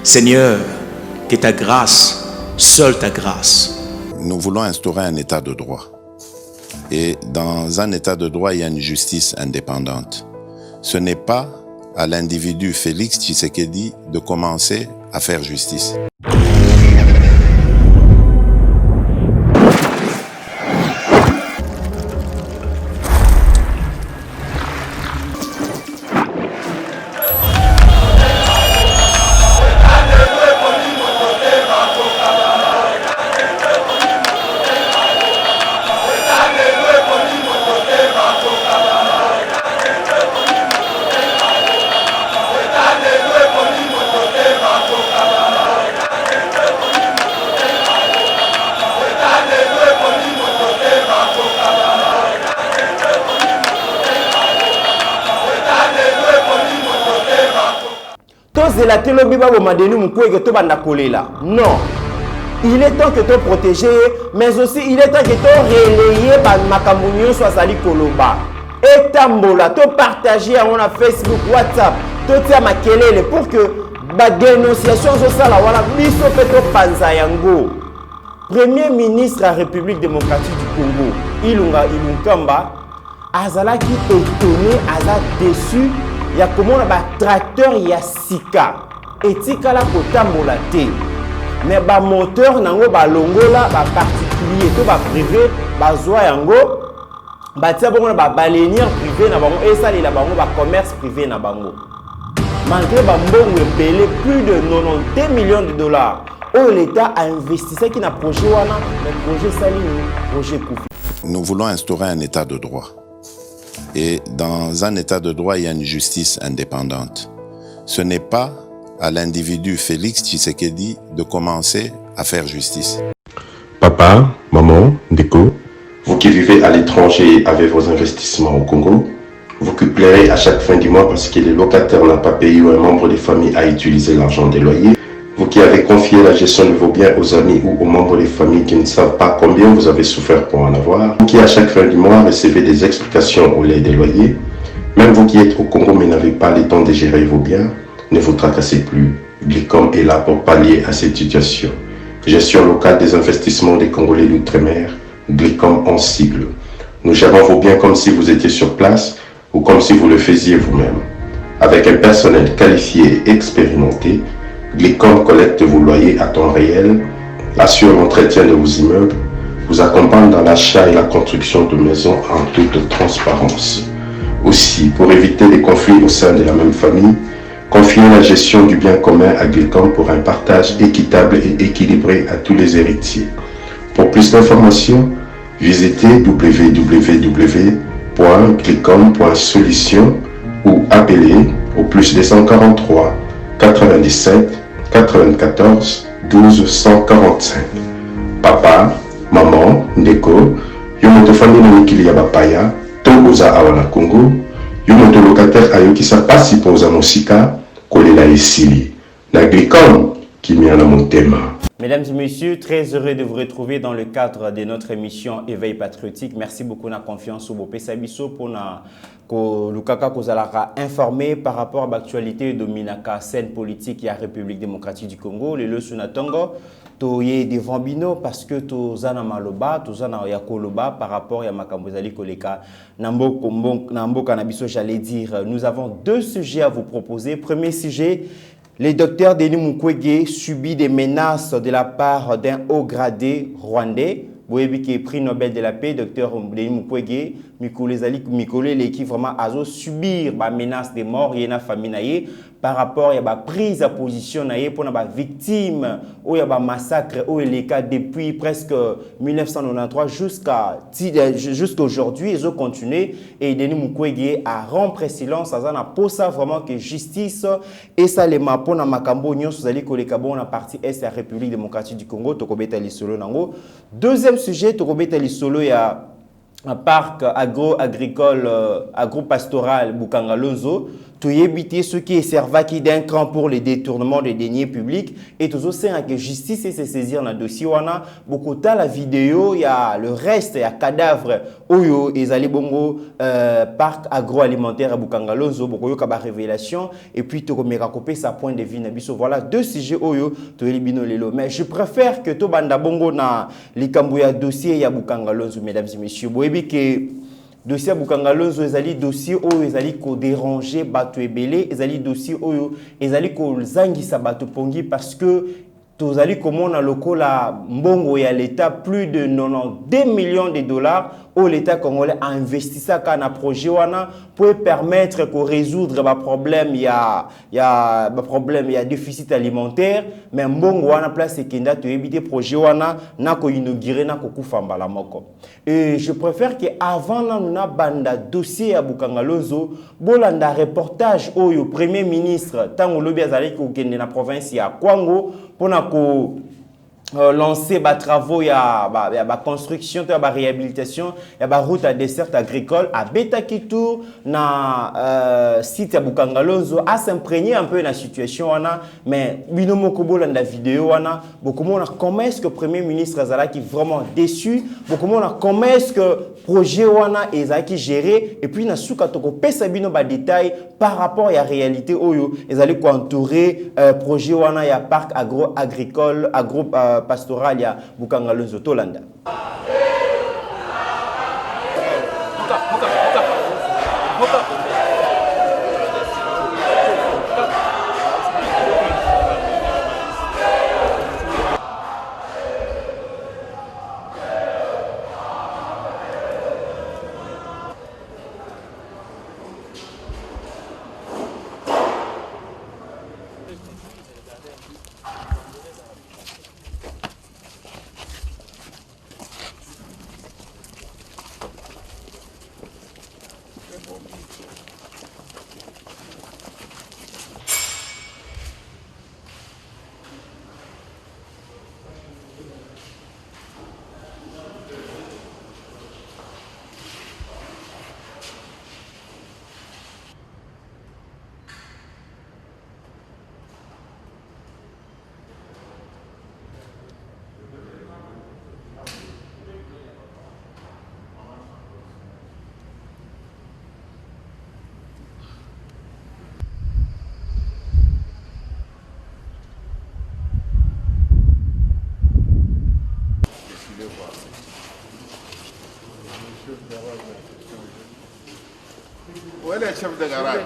Seigneur, que ta grâce, seule ta grâce. Nous voulons instaurer un état de droit. Et dans un état de droit, il y a une justice indépendante. Ce n'est pas à l'individu Félix Tshisekedi de commencer à faire justice. Non, il est temps que tu protéger, mais aussi il est temps que tu relayer Makamunyo soit Sali Koloba. Et tambola, tu partager à Facebook, WhatsApp, tu tiens ma kelele pour que la dénonciation soit ça la wala biso peto panza yango. Premier ministre de la République démocratique du Congo, Ilunga Ilunkamba, azala qui étonné, azala déçu, il y a comment on a tracteur ya sika. Etikala kotambola te mais ba moteur nango ba longola ba particulier to ba privé ba zwa yango ba tia bongo ba baleinière privé na bango et ça la bango ba commerce privé na bango malgré ba mbongo ebele plus de 92 millions de dollars où l'état a investi qui na projet wana le projet Salini projet Koufi. Nous voulons instaurer un état de droit et dans un état de droit il y a une justice indépendante. Ce n'est pas à l'individu Félix Tshisekedi de commencer à faire justice. Papa, maman, Ndeko, vous qui vivez à l'étranger avec vos investissements au Congo, vous qui pleurez à chaque fin du mois parce que les locataires n'ont pas payé ou un membre de famille a utilisé l'argent des loyers, vous qui avez confié la gestion de vos biens aux amis ou aux membres des familles qui ne savent pas combien vous avez souffert pour en avoir, vous qui à chaque fin du mois recevez des explications au lait des loyers, même vous qui êtes au Congo mais n'avez pas le temps de gérer vos biens, ne vous tracassez plus. Glicom est là pour pallier à cette situation. Gestion locale des investissements des Congolais d'outre-mer, Glicom en sigle. Nous gérons vos biens comme si vous étiez sur place ou comme si vous le faisiez vous-même. Avec un personnel qualifié et expérimenté, Glicom collecte vos loyers à temps réel, assure l'entretien de vos immeubles, vous accompagne dans l'achat et la construction de maisons en toute transparence. Aussi, pour éviter les conflits au sein de la même famille, confier la gestion du bien commun à Glicom pour un partage équitable et équilibré à tous les héritiers. Pour plus d'informations, visitez www.glicom.solution ou appelez au plus 243 97 94 12 145. Papa, maman, Ndeko, yomoto famille mikili ya bapaya, to oza awana Congo, yomoto locataire ayokisa pasi poza mosika, kolela esili. Na Glicom, kimia na motema. Mesdames et messieurs, très heureux de vous retrouver dans le cadre de notre émission Éveil patriotique. Merci beaucoup de la confiance au Bopé Sabiso pour Lukaka Kozalaka informé par rapport à l'actualité de Minaka, scène politique et la République démocratique du Congo. Le Sunatongo, Toye devant Bino parce que Tozana Maloba, Tozana Yakoloba par rapport à Makambozali Koleka, Nambo Kanabiso, j'allais dire. Nous avons deux sujets à vous proposer. Premier sujet. Le docteur Denis Mukwege subit des menaces de la part d'un haut gradé rwandais. Vous voyez qui est prix Nobel de la paix, docteur Denis Mukwege, Mikole, l'équipe vraiment a subir des menaces de mort, il y a une famille par rapport à la prise de position pour les victimes, ou il y a un massacre, ou les cas depuis presque 1993 jusqu'à aujourd'hui, ils ont continué et Denis Mukwege a rompre silence, ça a pour ça vraiment que justice et ça les m'a pour na makambo nyon sozali koleka bon na partie est la République démocratique du Congo tokobeta lisolo nango. Deuxième sujet tokobeta lisolo ya un parc agro-agricole, agro-pastoral Bukangalonzo. éviter ce qui est servi d'un cran pour les détournements des deniers publics et tout ça c'est que justice et se saisir dans le dossier wana beaucoup de la vidéo il y a le reste il y a cadavre oyo ezali bongo parc agroalimentaire à Bukangalonzo beaucoup yo kaba révélation et puis to komeka kopé sa point de vue na biso voilà deux sujets oyo to elibino lelo mais je préfère que to banda bongo na likambo ya dossier ya Bukangalonzo mesdames et messieurs boyebi que dossier à Bukangalonzo ezali dossier oyo ezali ko déranger bato ebele ezali dossier oyo ezali ko zangisa bato pongi parce que tozali komona lokola mbongo ya l'état plus de 92 millions de dollars où l'état congolais a investi ça dans un projet wana pour permettre de résoudre les problèmes il y a déficit alimentaire mais mbongo wana place kenda to éviter projet wana na ko inaugurer na ko kufamba la moko et je préfère que avant na na banda dossier à Bukangalonzo bolanda reportage oyo premier ministre tango lobi azali ko kende na province ya Kwango pour lancer des travaux, il y a la construction, il y a la réhabilitation, il y a la route à dessert agricole à Betakitou, na site à Bukangalonzo, à s'imprégner un peu de la situation, mais binomo kobo dans la vidéo, beaucoup de monde comment est-ce que le Premier ministre Azalaki vraiment déçu, beaucoup de monde comment est-ce que le projet wana ezaki géré, et puis na souka toko pesa bino ba détail par rapport à la réalité oyo, ezali ko entourer projet wana ya parc agricole, pastoral ya Bukangalonzo Tolanda. Où est le chef de garage?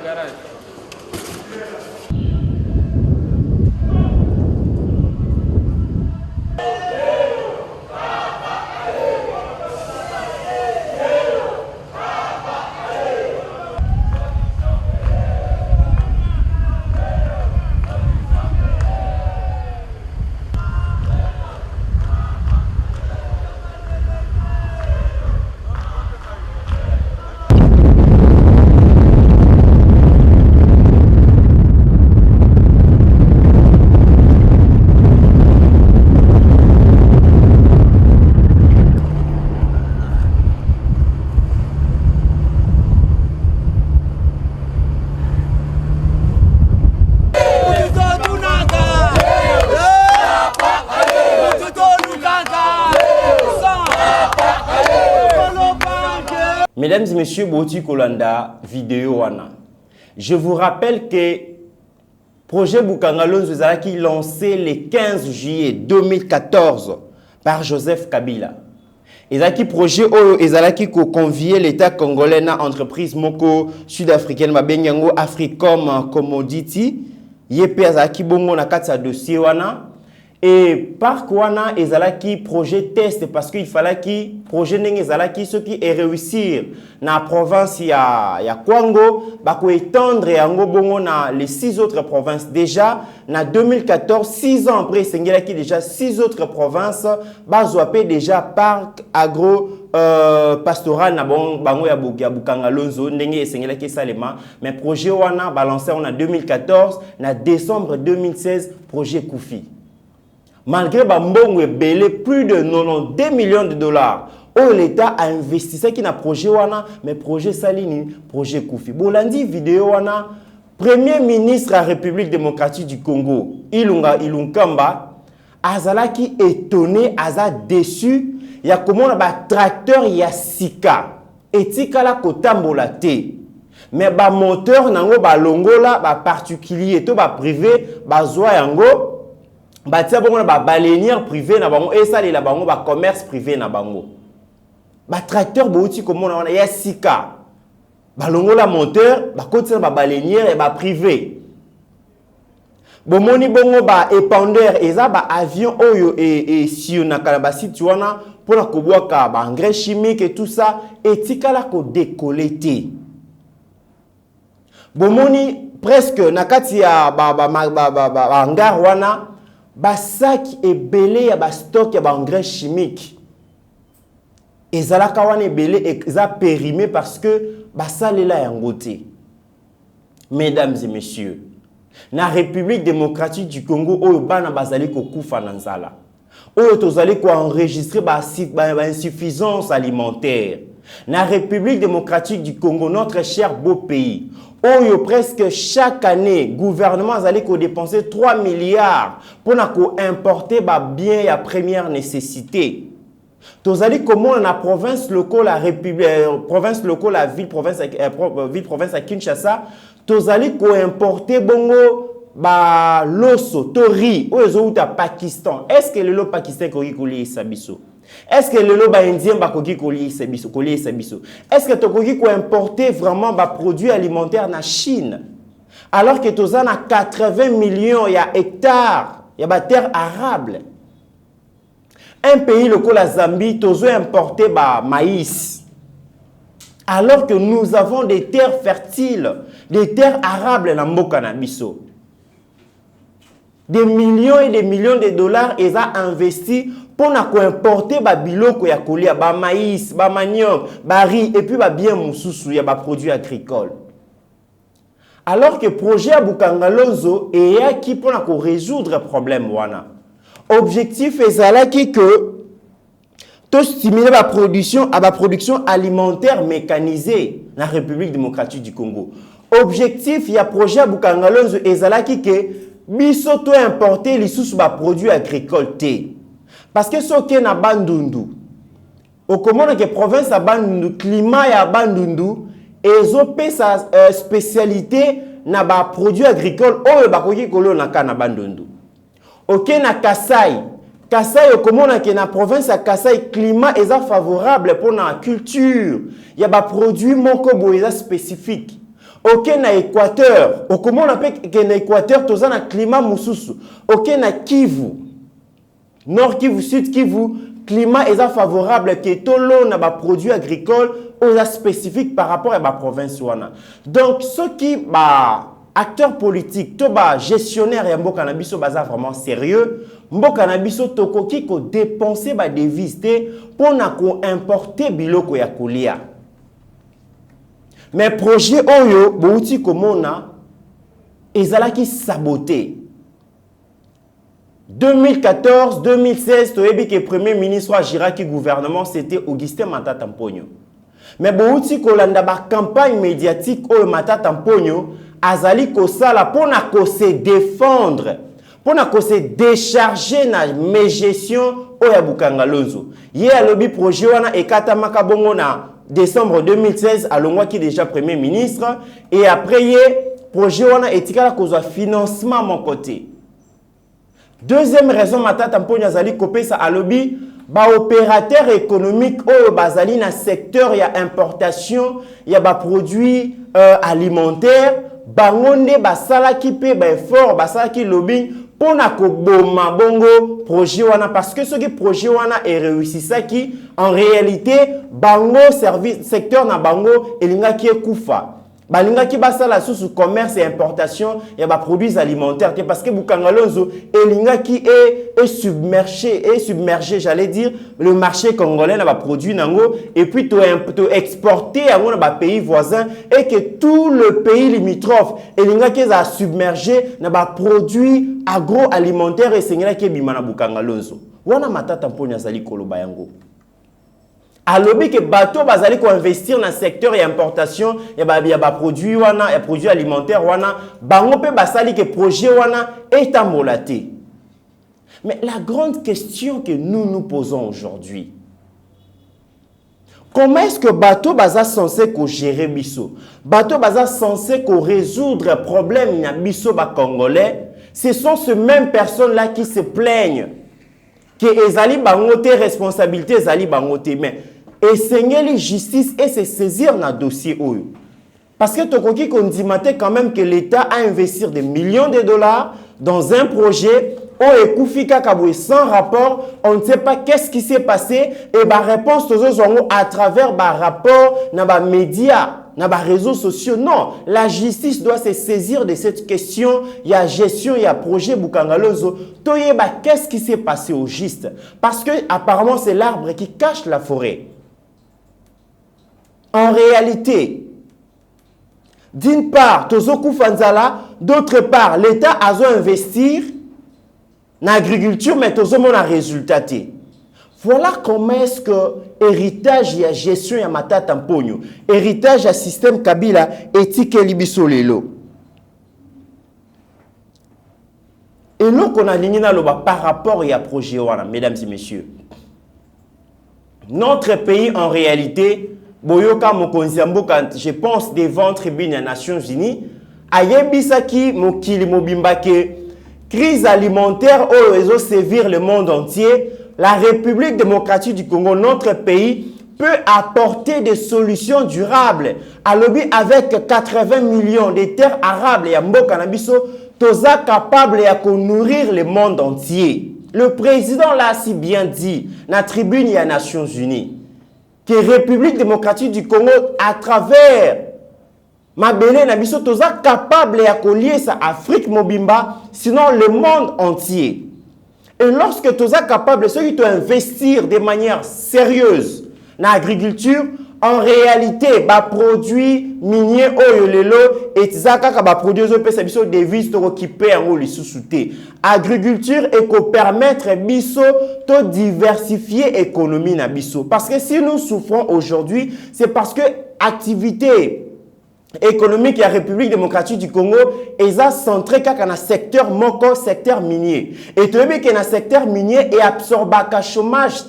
Mesdames et messieurs, Boti Kolanda, vidéo wana. Je vous rappelle que projet Bukangalonzo qui lancé le 15 juillet 2014 par Joseph Kabila. Ezaki projet oyo ezalaki ko convier l'état congolais na entreprise moko sud-africaine mabengango Africom Commodity yepe ezalaki bongo na kati ya dossier wana. Et par quoi ezalaki projet test parce qu'il fallait que projet nenge ezalaki ce qui est réussir na province ya Kwango bako étendre yango bongo na les 6 autres provinces déjà na 2014 6 ans après sengelaki déjà 6 autres provinces bazwape déjà parc agro pastoral na bango ya Bukangalonzo ndenge sengelaki salema mais projet wana balancé en 2014 na décembre 2016 projet Koufi. Malgré Bambongo belé plus de 92 millions de dollars, où l'État a investi ça qui n'a projet wana, mais projet Salini, projet Koufi. Bolandi vidéo wana, Premier ministre de la République démocratique du Congo, Ilunkamba, azalaki étonné, aza déçu, ya comment on a tracteur ya sika, etikala kotambola te. Mais ba moteur nango ba longola, ba particulier, to ba privé, ba zwa yango, ba tia bongo ba baleinière privé na bango, et ça li la bango ba commerce privé na bango. Ba tracteur bouti comment on a ya sika. Balongola moteur, ba kotina ba baleinière et ba privé. Bomoni bongo ba épandeur eza ba avion oyo et si on a kalabasi tuana pour la koboaka ba engrais chimique et tout ça et tikala ko décolleté. Bomoni presque nakati ya ba hangar wana ba sac et belé ya ba stock ya ba engrais chimique. Ezalaka wana belé eza périmé parce que basalela yangote. Mesdames et messieurs, na République démocratique du Congo oyo bana bazali ko kufa na nzala. Oyo tozali ko enregistrer ba insuffisance alimentaire. Na République démocratique du Congo, notre cher beau pays, oyo presque chaque année gouvernement azali ko dépenser 3 milliards pour na ko importer ba biens ya première nécessité. Tozali comment la province locale, la République, province locale, la ville province à Kinshasa, tozali ko importer bongo ba loso tori ou ezouta Pakistan. Est-ce que le lo Pakistan ko koli sabiso? Est-ce que le lo ba indien ba ko koli sabiso? Est-ce que to ko importer vraiment ba produits alimentaires na Chine? Alors que tozana 80 millions ya hectares ya ba terre arable. Un pays local la Zambie, tous importé bah maïs. Alors que nous avons des terres fertiles, des terres arables dans Mboka na biso. Des millions et des millions de dollars ils ont investi pour importer bah biloko ya kolia, bah maïs, bah manioc, bah riz et puis bah bien mususu ya bah produits agricoles. Alors que projet à Bukangalonzo est qui pour résoudre le problème wana. Objectif est que tout stimuler la production alimentaire mécanisée dans la République démocratique du Congo. Objectif il y a projet Bukangalonzo ezalaki que biso to importer les sous produits agricoles té. Parce que ce qui est na Bandundu au commande que province à Bandundu climat ya Bandundu ezopé sa spécialité na ba produits agricoles oyo bakoki kolo na kana Bandundu. Ok na Kasai, Kasai okomona ke na province à Kasai climat est favorable pour la culture. Il y a des produits moko boeza spécifique. Ok na Équateur, okomona pe ke na Équateur tozana climat mususu. Ok na Kivu, Nord Kivu, Sud Kivu, climat est favorable ke tolo na ba produits agricoles aux spécifiques par rapport à la province wana. Donc ce qui acteurs politiques, to ba gestionnaire ya mboka na biso baza vraiment sérieux, mboka na biso tokoki ko dépenser ba devise pour na ko importer biloko ya kolia. Mais projet oyo bouti komona ezalaki saboté. 2014, 2016, toyebi que premier ministre Jiraki gouvernement c'était Augustin Matata Mponyo. Mais bouti kolanda ba campagne médiatique oyo Matata Mponyo azali kosala pona ko se défendre, pona ko se décharger na mégestion oya Bukangalonzo. Ye alobi projet wana ekata makabongo na décembre 2016 alongwa ki déjà premier ministre et après ye projet wana etikala kozwa financement mon côté. Deuxième raison Matata Mponyo azali kopesa alobi ba opérateur économique oyo bazali na secteur ya importation ya ba produits alimentaires bangonde basalaki pe ba effort basalaki lobbying pona ko boma bongo projet wana parce que ce qui projet wana est réussi ça qui en réalité bango service secteur na bango elingaki ekufa balingaki basala sous commerce et importation ya ba produits alimentaires parce que Bukangalonzo elingaki est submergé j'allais dire le marché congolais na ba produits nango et puis to exporter à mon ba pays voisins et que tout le pays limitrophe elingaki za submergé na ba produits agroalimentaires et sengela ke bimana Bukangalonzo wana Matata Mponyo azali koloba yango. alobi que bateau bazali ko investir dans le secteur d'importation ya ba produits wana ya produits alimentaires wana bango pe basali que projet wana est amolaté. Mais la grande question que nous nous posons aujourd'hui, comment est-ce que bateau baza censé ko gérer biso? Bateau baza censé ko résoudre problème na biso ba congolais? Ce sont ces mêmes personnes là qui se plaignent que ezali bangote responsabilité ezali bangote, mais essayez justice et se saisir dans dossier oyo. Parce que tokoki kondimate quand même que l'État a investi des millions de dollars dans un projet où ekufika kaboué sans rapport, on ne sait pas qu'est-ce qui s'est passé et la réponse à travers ba rapport na ba médias, na ba réseaux sociaux. Non, la justice doit se saisir de cette question. Il y a gestion, il y a projet Bukangalozo. Toyeba qu'est-ce qui s'est passé au juste? Parce que apparemment c'est l'arbre qui cache la forêt. En réalité, d'une part, Tozoku Fanzala, d'autre part, l'État a dû investir dans l'agriculture, mais Tozomo a résultaté. Voilà comment est-ce que héritage et gestion ya matata mponyo, héritage à système Kabila éthique libiso lelo. Et nous qu'on a ligné par rapport à projet wana, mesdames et messieurs. Notre pays en réalité Boyoka Mokonziambo, quand je pense devant tribune des Nations Unies, ayebisaki mokili mobimbake crise alimentaire où ils ont sévir le monde entier. La République démocratique du Congo, notre pays, peut apporter des solutions durables. À l'objet avec 80 millions de terres arables et mboka na biso, toza capable de nourrir le monde entier. Le président l'a si bien dit na tribune des Nations Unies. Que République démocratique du Congo, à travers Mabele Nabiso, toza capable de lier sa Afrique Mobimba, sinon le monde entier. Et lorsque toza capable, ceux qui doivent investir de manière sérieuse dans l'agriculture, en réalité, ba produit minier oyolelo et zaka ba produit zo pesa biso devises to occupé en li sous-souté. Agriculture et ko permettre biso to diversifier économie na biso. Parce que si nous souffrons aujourd'hui, c'est parce que activité économique de la République démocratique du Congo est centré dans le secteur moko, secteur minier. Et tu vois que dans le secteur minier est absorbé le chômage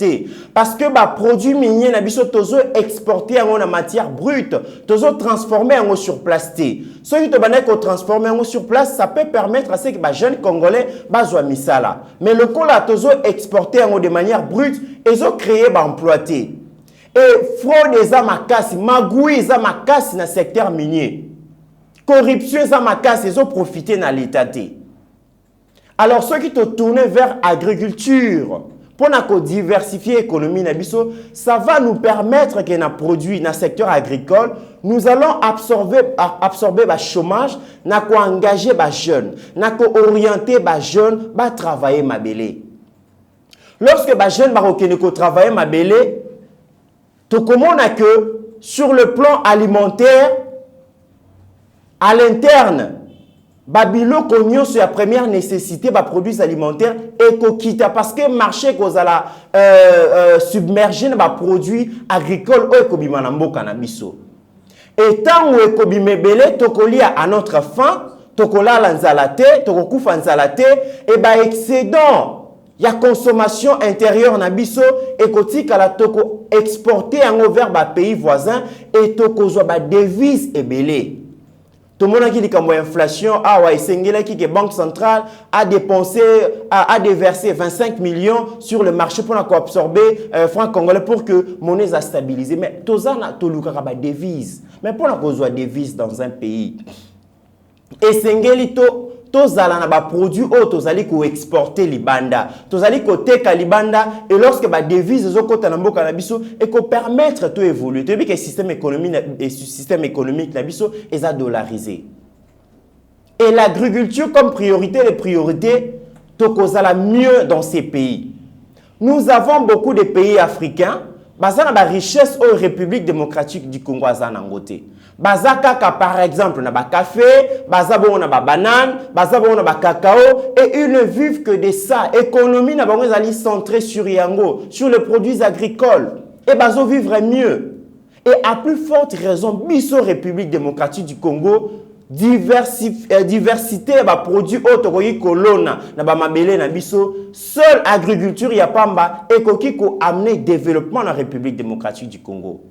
parce que les produits miniers sont exportés en matière brute, sont transformés en sur place. Ce qui est transformé en sur place, ça peut permettre à ce que les jeunes Congolais soient mis là. Mais le coup là, exporté de manière brute, ils ont créé des emplois. Et fraude eza makasi, magouille eza makasi na secteur minier. Corruption eza makasi, ils ont profité na l'état. Alors ceux qui te tournent vers l'agriculture, pour diversifier l'économie na biso, ça va nous permettre que na produit na secteur agricole, nous allons absorber le chômage, na ko engager les jeunes, na ko orienter les jeunes, ba travailler mabélé. Lorsque les jeunes ba travailler mabélé, tout comme on a que sur le plan alimentaire, à l'interne, Babilo Konyo sur la première nécessité, bah produits alimentaires et kokita parce que marché qu'on a submergé dans produits agricoles ou ekobimanambo cannabis. Et tant où ekobimebele tokolia à notre faim, tokola lanzalate, tokokufa nzalate et bah excédent. Il y a consommation intérieure na biso et kotika la toko exporter en vers ba pays voisins et toko zo ba devise ebele. Tout le monde qui dit que l'inflation que Banque centrale a dépensé, a déversé 25 millions sur le marché pour absorber francs congolais pour que la monnaie soit stabilisée. Mais tout ça, c'est des devises. Mais pour qu'on ait des devises dans un pays, et c'est tozala na ba produit o tozali ko exporter libanda tozali ko teka libanda et lorsque ba devise zo kota na mboka na biso et ko permettre to évoluer to bi que système économique na biso est à dollariser et l'agriculture comme priorité les priorités to kozala mieux dans ces pays. Nous avons beaucoup de pays africains bazana ba richesse au République démocratique du Congo azanangote. Bazaka par exemple na ba café, bazabo na ba banane, bazabo na ba cacao et ils ne vivent que de ça. Économie na bango zali centré sur yango, sur les produits agricoles. et bazo vivre mieux. Et à plus forte raison, biso République démocratique du Congo, diversité ba produits autoroyi kolona na ba mabele na biso, seule agriculture ya pamba ekoki ko amener développement dans la République démocratique du Congo.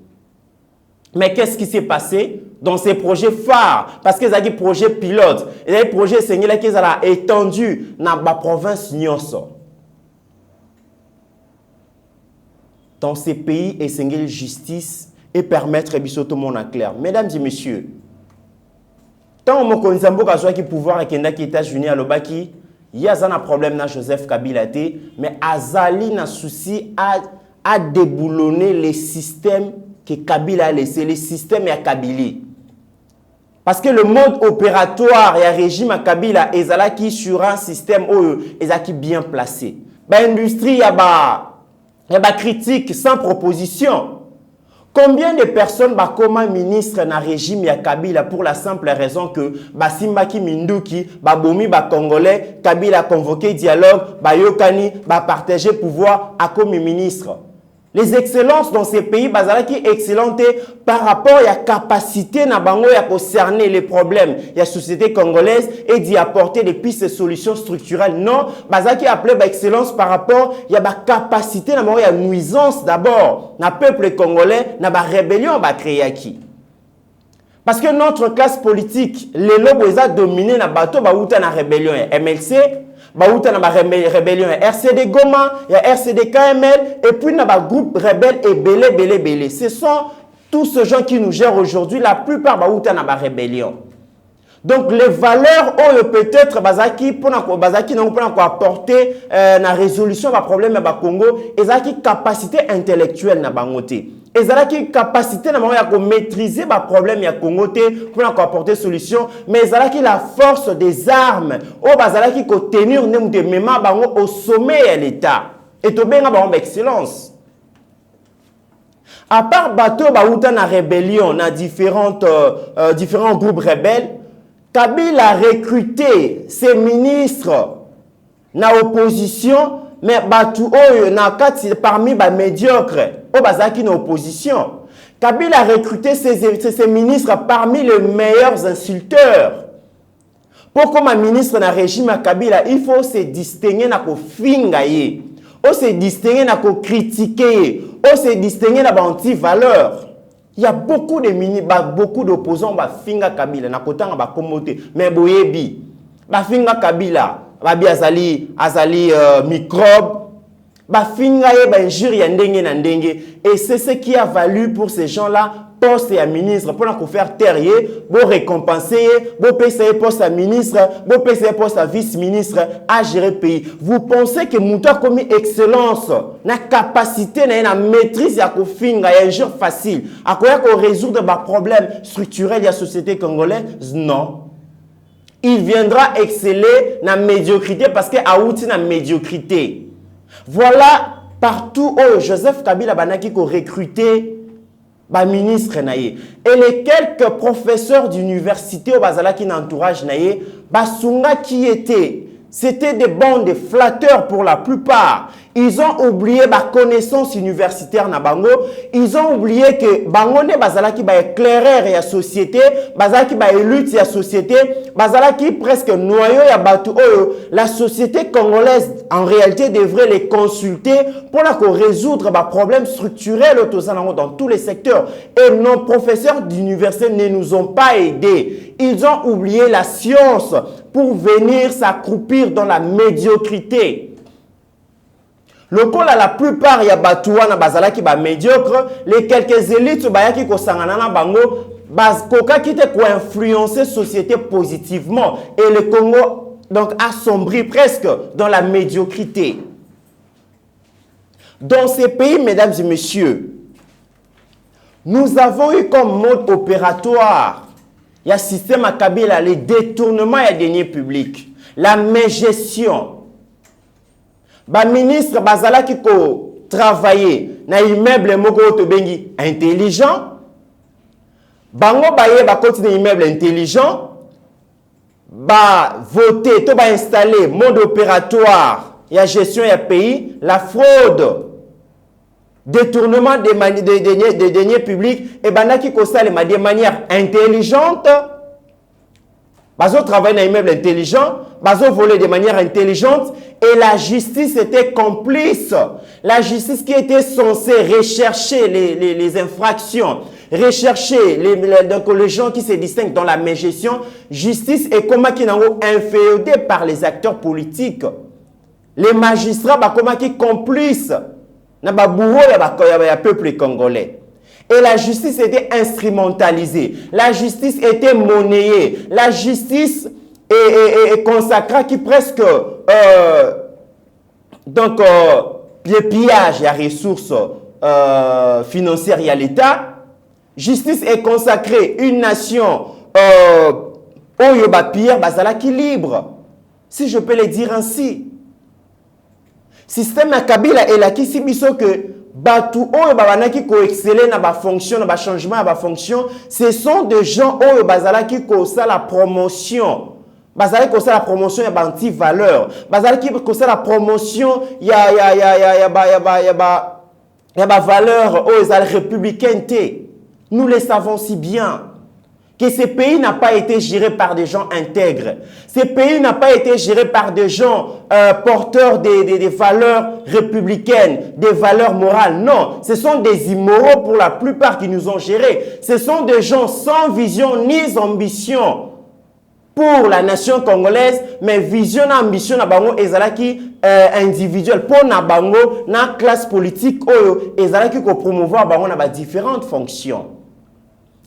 Mais qu'est-ce qui s'est passé dans ces projets phares? Parce que les des projets pilotes, et les projets seigneurs qui ont étendu dans la province Nyonso. Dans ces pays, et seigneur justice et permettre tout le monde en clair. Mesdames et messieurs, tant que nous avons qui pouvoir et les États-Unis à l'Obaki, il y a un problème dans Joseph Kabila, mais Azali n'a souci à déboulonner les systèmes que Kabila a laissé, les systèmes à Kabili. Parce que le mode opératoire et le régime à Kabila est qui sur un système qui bien placé. L'industrie, il y a critique sans proposition. Combien de personnes comme ministre dans le régime ya Kabila pour la simple raison que Basimbaki Minduki, Babomi, Congolais, Kabila a convoqué dialogue, Yokani, partager pouvoir à comme ministre. Les excellences dans ces pays, qui excellentes par rapport à la capacité na bango à concerner les problèmes de la société congolaise et d'y apporter des pistes de solutions structurelles. Non, qui appelé excellence par rapport à la capacité na bango à nuisance d'abord na peuple congolais na ba rébellion ba créé qui. Parce que notre classe politique, les lobes ont dominé na bateau ba outa na rébellion MLC. Baouta na rébellion RCD Goma, il y a RCD KML et puis na ba groupe rebelle et belé. Ce sont tous ces gens qui nous gèrent aujourd'hui, la plupart baouta na ba rébellion. Donc les valeurs peut-être bazaki pour apporter na résolution ba problème ba Congo, ezaki capacité intellectuelle na bangote. Ezalaki capacité na ya maîtriser ba problème ya Congo pour apporter solution, mais ezalaki la force des armes bazalaki ko tenir nem de mema bango au sommet de l'état et to benga ba excellence. À part bateau baouta na rébellion na différents groupes rebelles, Kabila a recruté ses ministres na opposition, mais batu na kati parmi ba médiocres bazaki na opposition. Kabila a recruté ses ministres parmi les meilleurs insulteurs. Pour comme un ministre na régime à Kabila, il faut se distinguer na ko finga ye, ou se distinguer na ko critiquer, ou se distinguer na ba anti-valeur. Il y a beaucoup de beaucoup d'opposants ba finga Kabila na kotanga ba komote, mais boyebi ba finga Kabila ba bi azali microbe ba finga ye ba injure ya ndenge na ndenge, et c'est ce qui a valu pour ces gens-là poste à ministre pour nous faire terrier, pour récompenser, pour payer poste à ministre, pour payer poste à vice-ministre à gérer le pays. Vous pensez que Mouta comme excellence, na capacité, na maîtrise à kofinga, un jour facile, à quoi résoudre des problèmes structurels de la société congolaise? Non. Il viendra exceller dans la médiocrité parce qu'il a outil dans la médiocrité. Voilà partout où Joseph Kabila banaki ko recruter ba ministre naye, et les quelques professeurs d'université au bazala qui n'entourage naye basunga qui étaient, c'était des bandes flatteurs pour la plupart. Ils ont oublié ba connaissance universitaire na bango, ils ont oublié que bango ne bazala qui ba éclaireur ya société, bazala qui ba élite ya société, bazala qui presque noyau ya batu oyo. La société congolaise en réalité devrait les consulter pour résoudre les problèmes structurels dans tous les secteurs. Et nos professeurs d'université ne nous ont pas aidés. Ils ont oublié la science pour venir s'accroupir dans la médiocrité. Le col à la plupart, il y a Batouana Bazala qui est médiocre, les quelques élites qui sont en bango, Koka qui te influencer la société positivement. Et le Congo donc assombri presque dans la médiocrité. Dans ces pays, mesdames et messieurs, nous avons eu comme mode opératoire, il y a un système à Kabila, les détournements et deniers publics, la mégestion. Ba ministre bazala qui ko travailler na immeuble moko to bengi intelligent, bango baye ba continuer immeuble intelligent, ba voter to ba installer mode opératoire, il y a gestion ya pays, la fraude détournement des deniers publics, et banaki kosalema de manière intelligente. Bazo travaille dans un immeuble intelligent, bazo voler de manière intelligente, et la justice était complice. La justice qui était censée rechercher les infractions, rechercher donc les gens qui se distinguent dans la mégestion, justice est comme qui n'ont inféodé par les acteurs politiques. Les magistrats, comme qui complices, na ba bourreau ya peuple congolais. Et la justice était instrumentalisée. La justice était monnayée. La justice est consacrée qui presque le pillage et ressources financières et à l'État. Justice est consacrée une nation oyo ba pire bazala qui libre. Si je peux le dire ainsi. Système ya Kabila et la kisi biso que Batu oyo babanaki ko exceller na ba fonction na ba changement na ba fonction, ce sont des gens oyo bazalaki ko sa la promotion. Bazalaki ko sa la promotion ya ba anti valeur. Bazalaki ko sa la promotion ya ba valeur oyo za républicaine. Nous le savons si bien que ce pays n'a pas été géré par des gens intègres. Ce pays n'a pas été géré par des gens porteurs des valeurs républicaines, des valeurs morales. Non, ce sont des immoraux pour la plupart qui nous ont gérés. Ce sont des gens sans vision ni ambition pour la nation congolaise, mais vision et ambition na bango ezalaki individuel pour na bango na classe politique oyo ezalaki ko promouvoir bango na ba différentes fonctions.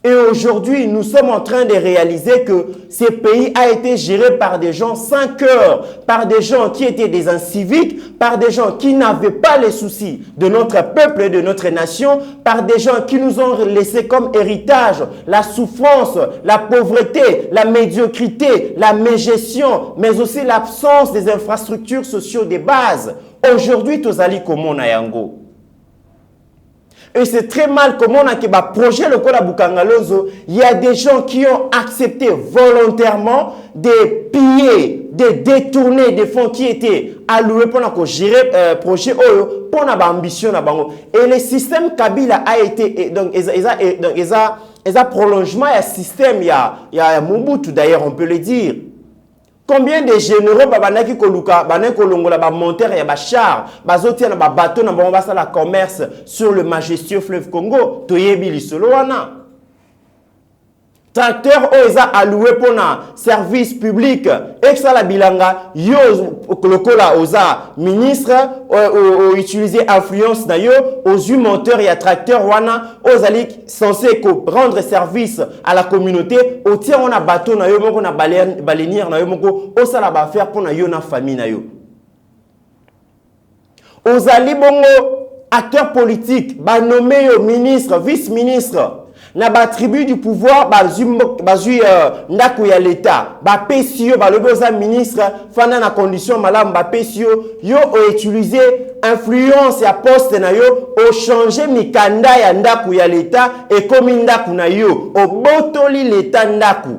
Et aujourd'hui, nous sommes en train de réaliser que ce pays a été géré par des gens sans cœur, par des gens qui étaient des inciviques, par des gens qui n'avaient pas les soucis de notre peuple et de notre nation, par des gens qui nous ont laissé comme héritage la souffrance, la pauvreté, la médiocrité, la mégestion, mais aussi l'absence des infrastructures sociales de base. Aujourd'hui, tozali komo na yango. Et c'est très mal comment on a que projet le Kola Bukangalozo, il y a des gens qui ont accepté volontairement de piller, de détourner des fonds qui étaient alloués pour gérer projet Oyo pour notre ambition. Et le système Kabila a été donc ils a prolongement il y a système il y a Mobutu d'ailleurs on peut le dire. Combien de généraux babanaki koluka banen kolongola ba monteur ya ba char bazotia na ba bateau na ba la commerce sur le majestueux fleuve Congo toyebi lisolo wana tracteur oza alloué pour na service public exala bilanga yo lokola oza ministre ou utiliser influence na yo aux moteur et tracteur wana ozali censé rendre service à la communauté au tien on a bateau na yo moko na baleinière na yo moko osala ba faire pour na yo na famille na yo ozali bongo acteur politique ba nommé yo ministre vice-ministre na ba tribu du pouvoir bazui ndaku ya l'état ba pesio ba loboza ministre fana na condition malamu ba pesio yo o utiliser influence ya poste na yo o changer mikanda ya ndaku ya l'état et comme ndaku na yo o botoli l'état ndaku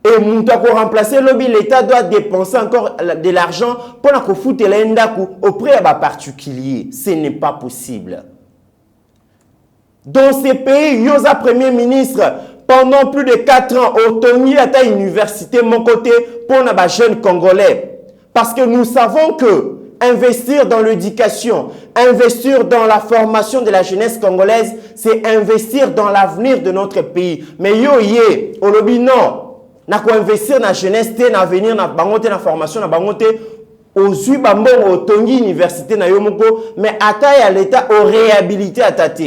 et muta ko remplacer lobby l'état doit dépenser encore de l'argent pour na ko foutre la ndaku auprès de particulier. Ce n'est pas possible. Dans ces pays, Yosa Premier ministre, pendant plus de 4 ans, au tenu à ta université, mon côté, pour les jeunes Congolais. Parce que nous savons que investir dans l'éducation, investir dans la formation de la jeunesse congolaise, c'est investir dans l'avenir de notre pays. Mais yo yé, au lobby non, n'a quoi investir dans la jeunesse, dans l'avenir, dans la formation, dans la aux Ubambo, au tenu université, na yomoko, mais à taille à l'État, au réhabilité à tate.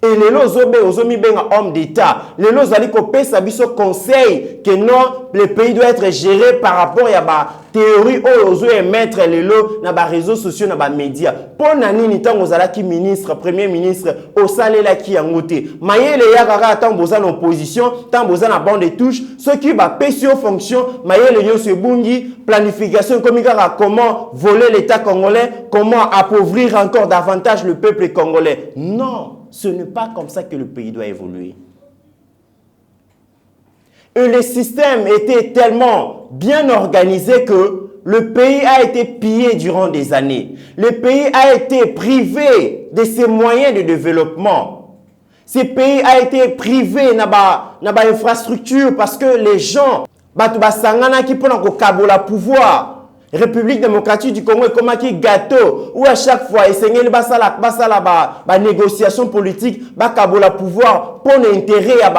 Et les lots ozomi benga homme d'État. Les lots ali ko pesa biso conseil que non, le pays doit être géré par rapport à ba théorie ozo émettre les lots na ba réseaux sociaux na ba médias. Pour nani ni tango zalaki ministre, premier ministre au salela ki yangote. Mayele ya kaka tant boza en opposition, tant boza na bande de touche, ceux qui ba pesio fonction, mayele yo se bungi, planification comme comment voler l'État congolais, comment appauvrir encore davantage le peuple congolais. Non. Ce n'est pas comme ça que le pays doit évoluer. Et le système était tellement bien organisé que le pays a été pillé durant des années. Le pays a été privé de ses moyens de développement. Ce pays a été privé de infrastructure parce que les gens, qui pour la pouvoir. République démocratique du Congo est comme un gâteau où à chaque fois essayer de négociation politique, la pouvoir pour l'intérêt à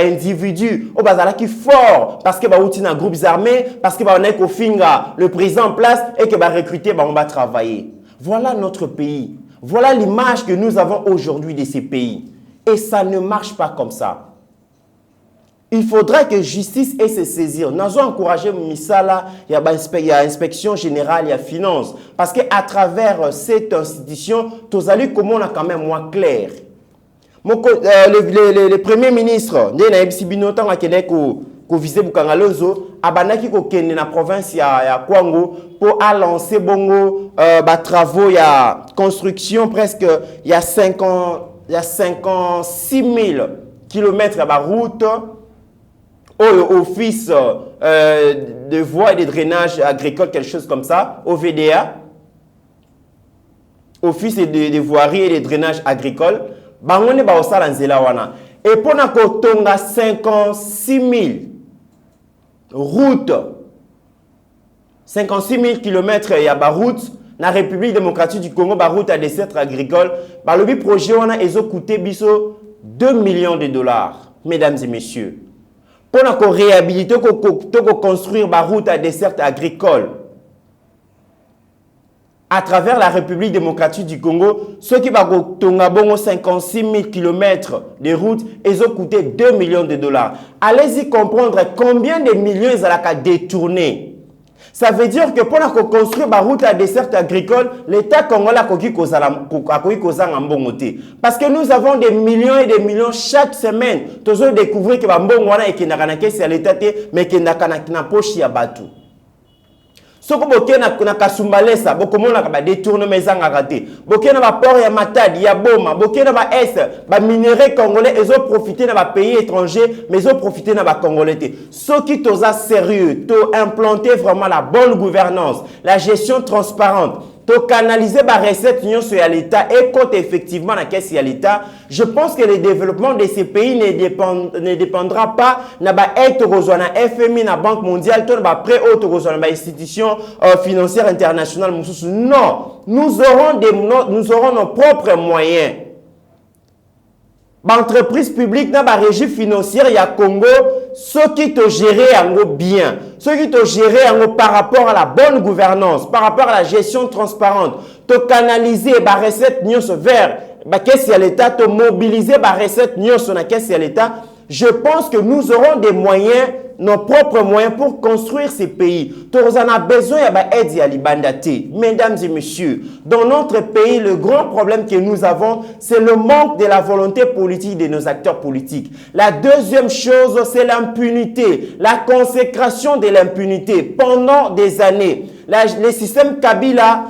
individu au bazala qui fort parce que dans groupes armés, parce que le président en place et que recruter on va travailler. Voilà notre pays. Voilà l'image que nous avons aujourd'hui de ces pays. Et ça ne marche pas comme ça. Il faudra que justice ait se saisir. Nous avons encouragé Misala, il y a inspection générale, il y a finance. Parce qu'à travers cette institution, tous allez comment on a quand même moins clair. Le premier ministre, visé Bukangalozo, abanaki ko kende na province ya Kwango pour lancer bongo travaux ya construction presque il y a 56 000 kilomètres de route. Au office de voies et de drainage agricole, quelque chose comme ça, OVDA, office de voirie et de drainage agricole, et pour nous 56 000 routes, 56 000 kilomètres il y a route, dans la République démocratique du Congo, route à dessert agricole, le projet a coûté 2 millions de dollars, mesdames et messieurs. Pour réhabiliter, pour construire une route à dessert agricole à travers la République démocratique du Congo, ceux qui ont 56 000 km de route, ils ont coûté 2 millions de dollars. Allez-y comprendre combien de millions ils ont détourné. Ça veut dire que pour construire une route à dessert agricole, l'État congolais a parce que nous avons des millions et des millions chaque semaine. Nous devons découvrir que l'État mais qu'il n'y a pas poche à Batou. Ce que vous avez kasumbalesa, vous avez détournement zanga raté. Vous avez port ya Matadi, ya Boma, vous avez est, minéraux congolais, ils ont profité de pays étrangers, mais ils ont profité de congolais. Ce qui est sérieux, tu implanter vraiment la bonne gouvernance, la gestion transparente. To canaliser la recette sur l'État et quand effectivement la caisse à l'État, je pense que le développement de ces pays ne dépendra pas de la FMI, la Banque mondiale, de la institution financière internationale. Non, nous aurons nos propres moyens. L'entreprise publique dans la régie financière, il y a Congo, ceux qui te gèrent bien, ceux qui te gèrent par rapport à la bonne gouvernance, par rapport à la gestion transparente, te canaliser la recette vers la caisse à l'État, te mobiliser la recette sur la caisse à l'État. Je pense que nous aurons des moyens, nos propres moyens pour construire ces pays. Nous avons besoin d'aide à l'Ibandate. Mesdames et messieurs, dans notre pays, le grand problème que nous avons, c'est le manque de la volonté politique de nos acteurs politiques. La deuxième chose, c'est l'impunité, la consécration de l'impunité. Pendant des années, le système Kabila,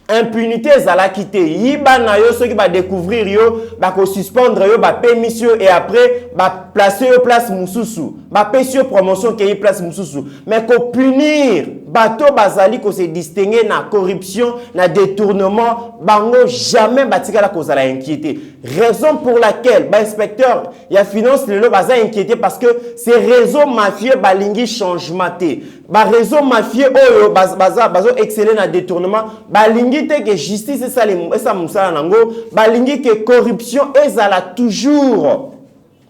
impunité zala quitté yiba na yo ceux qui va découvrir yo ba ko suspendre yo ba permission et après ba placer yo place mususu ba pesio promotion qui place mususu mais ko punir bato bazali ko se distinguer na corruption na détournement bango jamais batikala ko zala inquiété raison pour laquelle ba inspecteur ya finance lelo baza inquiété parce que ces réseaux mafieux balingi changement té ba réseau mafieux oyo bazo exceller na détournement balingi que justice et ça moussala nango balingi que corruption ezala toujours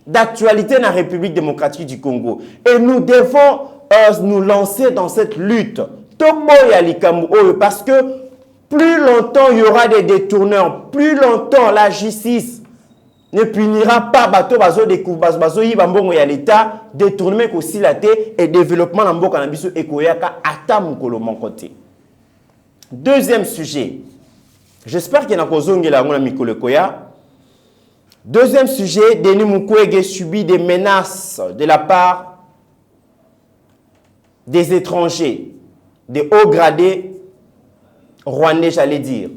d'actualité dans la République démocratique du Congo et nous devons nous lancer dans cette lutte parce que plus longtemps il y aura des détourneurs, plus longtemps la justice ne punira pas bateau bazo découvrir bazo yiba mbongo ya l'État détournement aussi la té et développement na mboka na biso ekoyaka ata mukolo mon côté. Deuxième sujet, j'espère qu'il y a un Mikolo Koya. Deuxième sujet, Denis Mukwege subit des menaces de la part des étrangers, des hauts gradés rwandais, j'allais dire.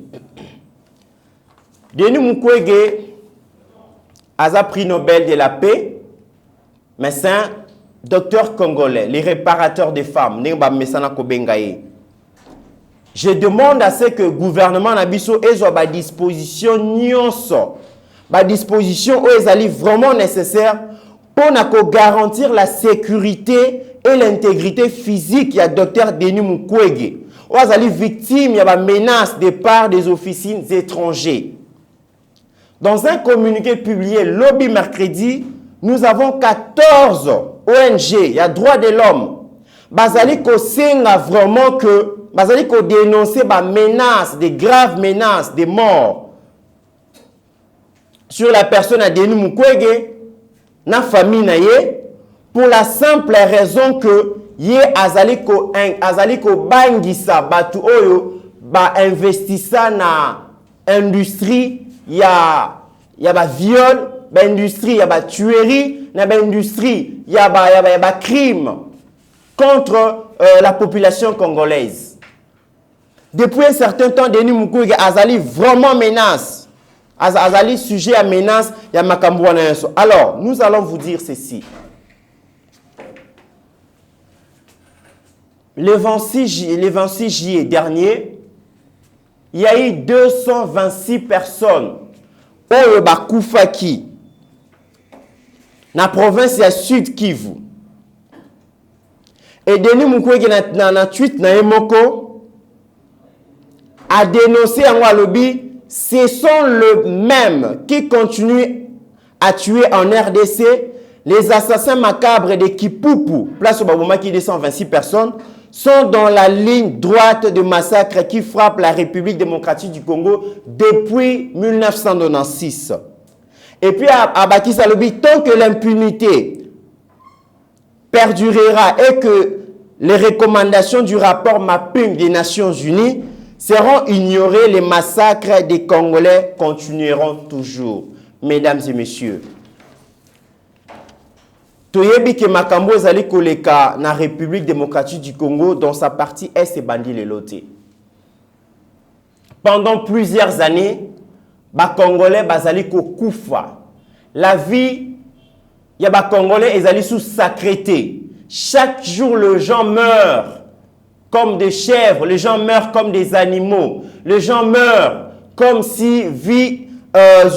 Denis Mukwege a pris Nobel de la paix, mais c'est docteurs congolais, les réparateurs des femmes, je demande à ce que le gouvernement Nabiso ait une disposition nyonso, une disposition où ils allaient vraiment nécessaire pour garantir la sécurité et l'intégrité physique du docteur Denis Mukwege. Où ils allaient victimes de la menace de part des officines étrangers. Dans un communiqué publié lobby mercredi, nous avons 14 ONG, il y a droits de l'homme. Bazali ko senga vraiment que bazali ko dénoncer ba menaces, des graves menaces, des morts sur la personne à Denis Mukwege, na famille na ye, pour la simple raison que ye azali ko bangisa batu oyo ba investissa na industrie ya ba viol, ba industrie ya ba tuerie, na ba industrie ya ba crime contre la population congolaise. Depuis un certain temps, Denis Mukwege azali vraiment menace. Azali sujet à menace ya makambo wana yeso. Alors, nous allons vous dire ceci. Le 26 juillet dernier, il y a eu 226 personnes au Bakufaki, dans la province de Sud Kivu. Et Denis Mukwege dans la tweet na Emoko a dénoncé en Walobi, ce sont les mêmes qui continuent à tuer en RDC les assassins macabres de Kipupu, place au Baboma qui 226 personnes, sont dans la ligne droite de massacre qui frappe la République démocratique du Congo depuis 1996. Et puis à Bakissa Lobi, tant que l'impunité perdurera et que les recommandations du rapport mapping des Nations Unies seront ignorées, les massacres des Congolais continueront toujours. Mesdames et messieurs, toyebi ke makambo ezali koleka na République démocratique du Congo dans sa partie est et bandi leloté. Pendant plusieurs années, ba Congolais bazali ko kufa. La vie ya ba Congolais ezali sous sacreté. Chaque jour les gens meurent comme des chèvres, les gens meurent comme des animaux, les gens meurent comme si vie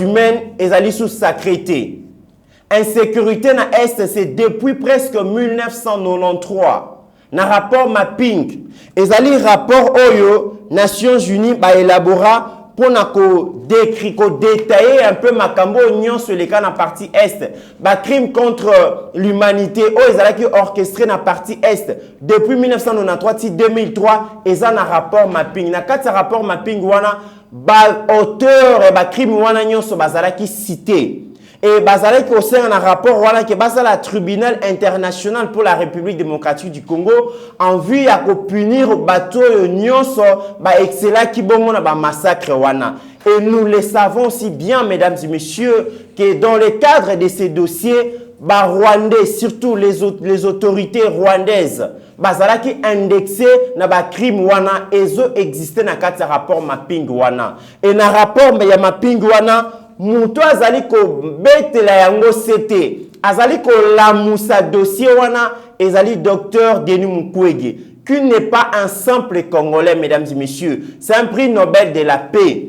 humaine ezali sous sacreté. Insécurité na Est, c'est depuis presque 1993. Na rapport mapping, ezali rapport oyo Nations Unies ba élabora pour na ko décrire, ko détailler un peu makambo union sur les cas na partie Est. Ba crime contre l'humanité oyo ezalaki orchestré na partie Est depuis 1993 ti 2003 eza na rapport mapping. Na kati rapport mapping wana ba auteur ba crime wana nyonso bazalaki cité. Et bazalaki au sein d'un rapport voilà que la tribunal international pour la République démocratique du Congo en vue à punir bateau nyonso ba excella ki bongo na ba massacre wana. Et nous le savons aussi bien, mesdames et messieurs, que dans le cadre de ces dossiers, ba Rwandais, surtout les autorités rwandaises, bazalaki indexé na ba crime wana ezo existé na kati rapport mapping wana. Et na rapport ya mapping wana Mouto azali ko betela yango sete azali ko lamusa dossier wana ezali docteur Denis Mukwege qui n'est pas un simple Congolais, mesdames et messieurs, c'est un prix Nobel de la paix.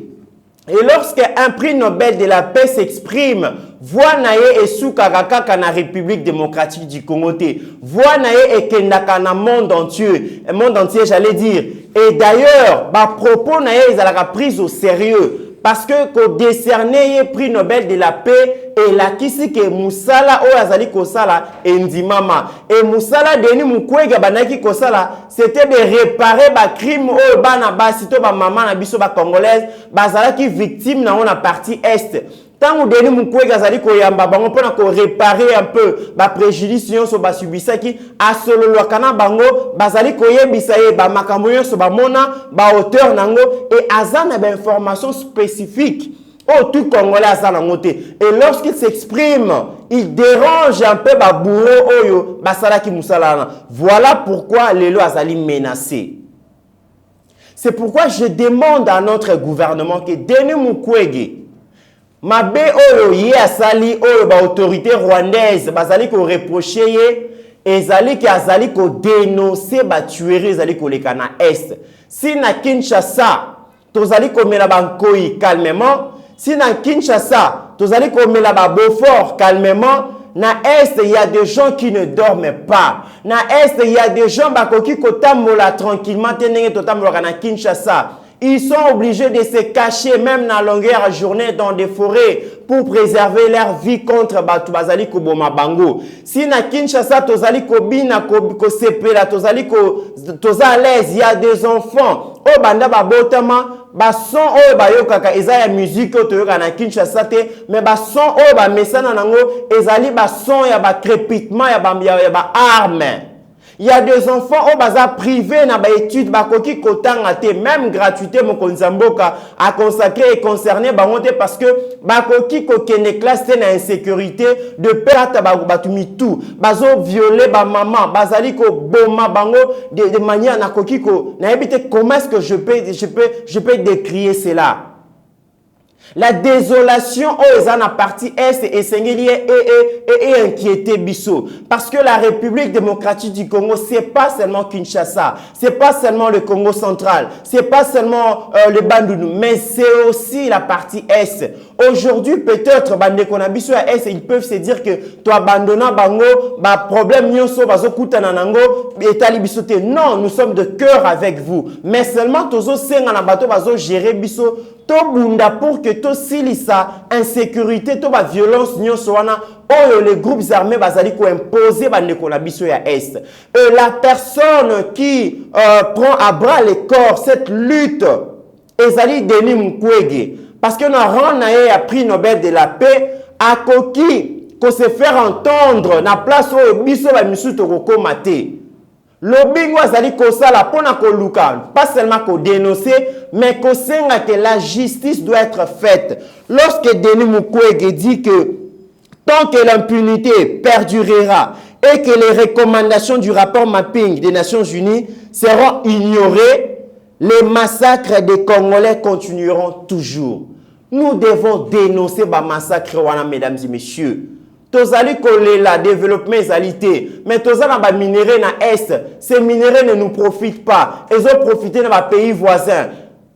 Et lorsqu'un prix Nobel de la paix s'exprime, voix naye esukaka na République démocratique du Congo te, voix naye ekendaka na monde entier j'allais dire. Et d'ailleurs, ba propos naye ezalaka prise au sérieux. Parce que ko décerner prix Nobel de la paix et la kisi ke musala o azali kosala endimama et musala Denis Mukwege banaki kosala c'était de réparer ba crime o bana basi to ba maman na biso ba congolaise bazala ki victime na on a partie est. Tant que Denis Mukwege azali koyamba bango pona ko réparer un peu ba préjudice nyonso ba subisaki asololo kana bango bazali koyebisa ye ba makambo nyonso ba mona ba auteur nango et azana ba information spécifique au tout Congolais azana ngote. Et lorsqu'il s'exprime, il dérange un peu ba bourreau oyo basalaki musalana. Voilà pourquoi les lois azali menacés. C'est pourquoi je demande à notre gouvernement que Denis Mukwege mabe oyo ye asali oyo ba autorité rwandaise bazali ko reprocher ye ezali ki azali ko dénoncer ba tuerie ezali ko leka na est. Si na Kinshasa tozali ko mela bankoi calmement, si na Kinshasa tozali ko mela ba Beaufort calmement, na est il y a des gens qui ne dorment pas. Na est il y a des gens bakoki kotambola tranquillement tenenge totambola na Kinshasa. Ils sont obligés de se cacher même dans la longueur journée dans des forêts pour préserver leur vie contre batu bazali ko boma bango. Si na Kinshasa tozali ko bina ko sepela tozali ko toza à l'aise, il y a des enfants o banda ba botama ba son o ba yokaka eza ya musique o toyoka na Kinshasa te, mais ba son o ba mesana nango ezali ba son ya ba crépitement ya ba arme. Il y a des enfants au bazar privé na ba étude ba koki kotanga te, même gratuité mon konzamboka a consacré et concerné ba monte parce que ba koki ko kene classe na insécurité de perte ba batumi tout bazo violer ba maman bazali ko boma bango de manière na koki ko na ebite. Comment est-ce que je peux décrire cela? La désolation aux en partie est et sengeli et inquiété biso parce que la République démocratique du Congo c'est pas seulement Kinshasa, c'est pas seulement le Congo central, c'est pas seulement le Bandundu, mais c'est aussi la partie est. Aujourd'hui peut-être bande konabiso à est ils peuvent se dire que toi abandonna bango ba problème nyonso bazo kutana nango etali biso te. Non, nous sommes de cœur avec vous, mais seulement tozo senga na bato bazo gérer biso to bunda pour que to silisa insécurité to ba violence nyonso wana oyo les groupes armés bazali ko imposer bande konabiso ya est. Et la personne qui prend à bras le corps cette lutte ezali Denis Mukwege. Parce que nous avons un prix Nobel de la paix à Koki, qu'on se faire entendre na place où biso ba misu to komate. Lobingo azali ko sala pona ko luka, pas seulement ko dénoncer, mais ko senga que la justice doit être faite. Lorsque Denis Mukwege dit que tant que l'impunité perdurera et que les recommandations du rapport mapping des Nations Unies seront ignorées, les massacres des Congolais continueront toujours. Nous devons dénoncer les massacres, mesdames et messieurs. Tozali kolela développement ezalité, mais tozali na ba minéraux na est, ces minéraux ne nous profitent pas. Ils ont profité dans les pays voisins.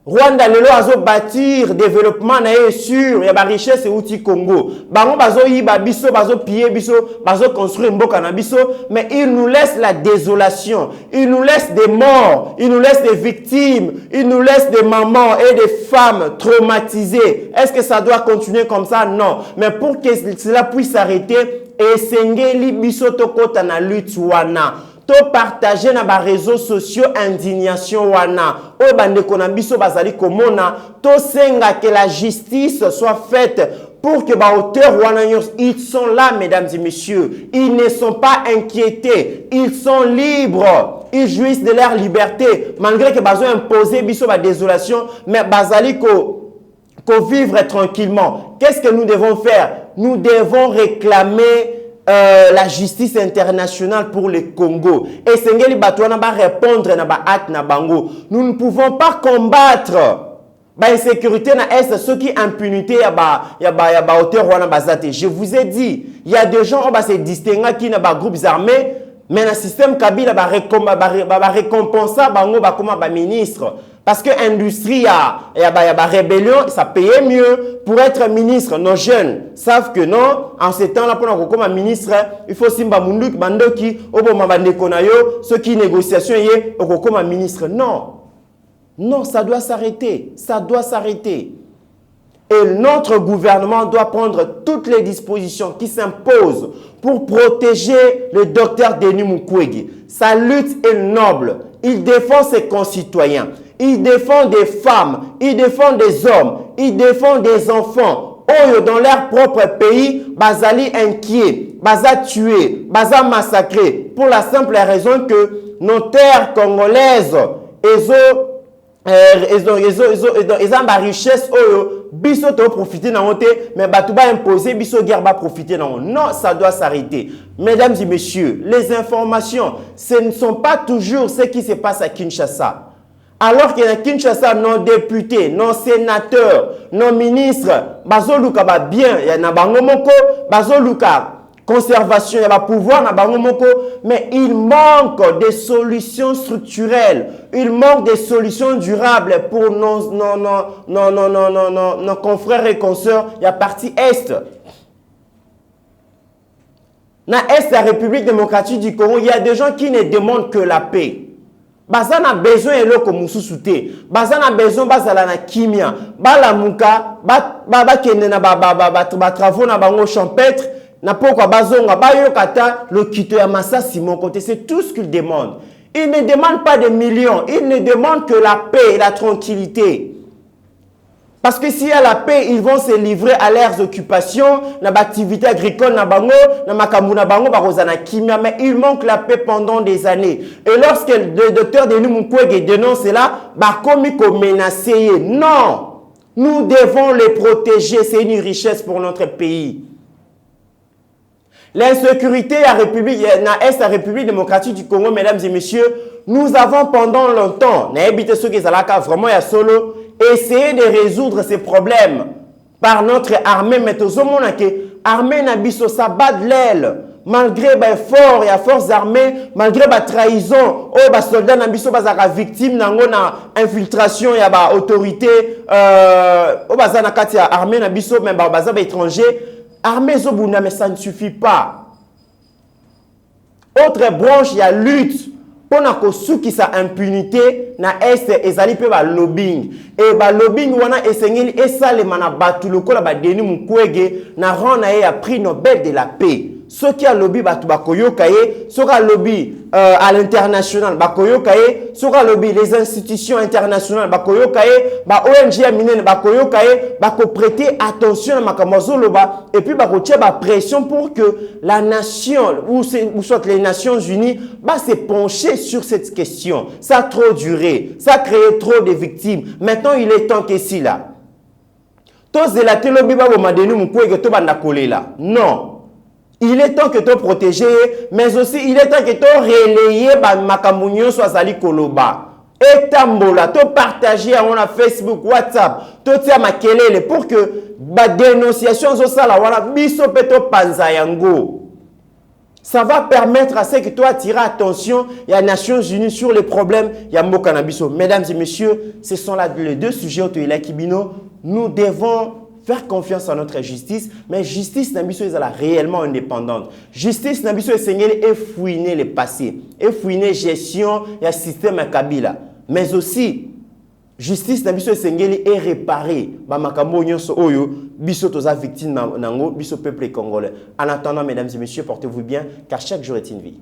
Rwanda lelo azo bâtir développement na sûr, ya ba richesse outil Congo. Bango bazo yiba biso, bazo piller biso, bazo construire mboka na biso, mais il nous laisse la désolation, il nous laisse des morts, il nous laisse des victimes, il nous laisse des mamans et des femmes traumatisées. Est-ce que ça doit continuer comme ça? Non. Mais pour que cela puisse s'arrêter, esengeli biso tokota na lutte wana. To partager na ba réseaux sociaux indignation wana o bande konabiso bazali komona to senga que la justice soit faite pour que ba auteur wana ils sont là mesdames et messieurs, ils ne sont pas inquiétés, ils sont libres, ils jouissent de leur liberté malgré que bazo imposer biso ba désolation mais bazali ko vivre tranquillement. Qu'est-ce que nous devons faire? Nous devons réclamer la justice internationale pour le Congo. Et Sengeli Batouana va répondre na ba acte na bango. Nous ne pouvons pas combattre ba insécurité na est ce qui impunité ya ba hauteur wana bazate. Je vous ai dit, il y a des gens qui se distinguent qui na ba groupes armés, mais le système Kabila va récompenser bango ba comme ba ministre. Parce que l'industrie y a rébellion, ça payait mieux pour être ministre. Nos jeunes savent que non, en ce temps-là, pour être comme ministre, il faut simba munduk bandoki, ceux qui négociation y comme ministre. Non, non, ça doit s'arrêter, ça doit s'arrêter. Et notre gouvernement doit prendre toutes les dispositions qui s'imposent pour protéger le docteur Denis Mukwege. Sa lutte est noble. Il défend ses concitoyens. Il défend des femmes. Il défend des hommes. Il défend des enfants. Oh, dans leur propre pays, bazali inquiet, baza tué, baza massacré. Pour la simple raison que nos terres congolaises, ils ont la richesse biso to profiter na honte mais batu ba imposer biso guerre ba profiter na honte. Non, ça doit s'arrêter. Mesdames et messieurs, les informations, ce ne sont pas toujours ce qui se passe à Kinshasa. Alors qu'il y a Kinshasa, nos députés, nos sénateurs, nos ministres, bazo luka ba bien, ya na bango moko, bazo luka conservation, il y a pouvoir, mais il manque des solutions structurelles, il manque des solutions durables pour nos confrères et consoeurs, il y a partie Est. Dans l'Est de la République démocratique du Congo, il y a des gens qui ne demandent que la paix. Bazan a besoin de l'eau comme souté. Bazan a besoin de kimia. Bala muka, ba kende na ba travaux na bango champêtre. Na poko bazonga ba yokata le kito ya Masasi mon côté. C'est tout ce qu'ils demandent. Ils ne demandent pas des millions. Ils ne demandent que la paix et la tranquillité. Parce que s'il y a la paix, ils vont se livrer à leurs occupations, dans l'activité agricole, dans la kimia, mais il manque la paix pendant des années. Et lorsque le docteur Denis Mukwege dénonce cela, menacé. Non, nous devons les protéger, c'est une richesse pour notre pays. L'insécurité à la République démocratique du Congo, mesdames et messieurs, nous avons pendant longtemps, vraiment ya solo, essayer de résoudre ces problèmes par notre armée. Mais tout le monde que l'armée n'a pas bat de l'aile. Malgré les efforts et les forces armées, malgré la trahison, les soldats n'ont pas été victimes d'infiltration, il y a des autorités, l'armée n'a pas été étrangers. L'armée, mais ça ne suffit pas. Autre branche, il y a lutte. Pour que sa impunité na est ezali pe ba lobbying et ba lobbying wana esengeli esalema na batu lokola ba Denis Mukwege na rana a prix Nobel de la paix. Ce qui a lobby batu bakoyoka ye, ce qui a lobby à l'international bakoyoka ye, ce qui a lobby les institutions internationales bakoyoka ye, ba ONG amine bakoyoka ye, bako prêter attention à makambo loba et puis bako tia ba pression pour que la nation ou soit les Nations Unies va se pencher sur cette question. Ça a trop duré, ça a créé trop de victimes. Maintenant, il est temps que si là. Tous les lobby ba ma Denis Mukwege to banda kolela. Non. Il est temps que tu protéger, mais aussi il est temps que tu relayer makamunyo soit sali koloba. Et tambola, tu partager on a Facebook, WhatsApp, tu tia makelele pour que ba dénonciation so sala wana biso peto panza yango. Ça va permettre à ce que toi attirer attention et à Nations Unies sur les problèmes Yambo Cannabiso. Mesdames et messieurs, ce sont là les deux sujets autour de la Kibino. Nous devons faire confiance à notre justice, mais justice Nabiso est réellement indépendante. Justice Nabiso est fouiner le passé, et fouiner gestion et système à Kabila. Mais aussi, justice Nabiso est réparer makambo nyonso oyo biso toza victime nango biso peuple congolais. En attendant, mesdames et messieurs, portez-vous bien, car chaque jour est une vie.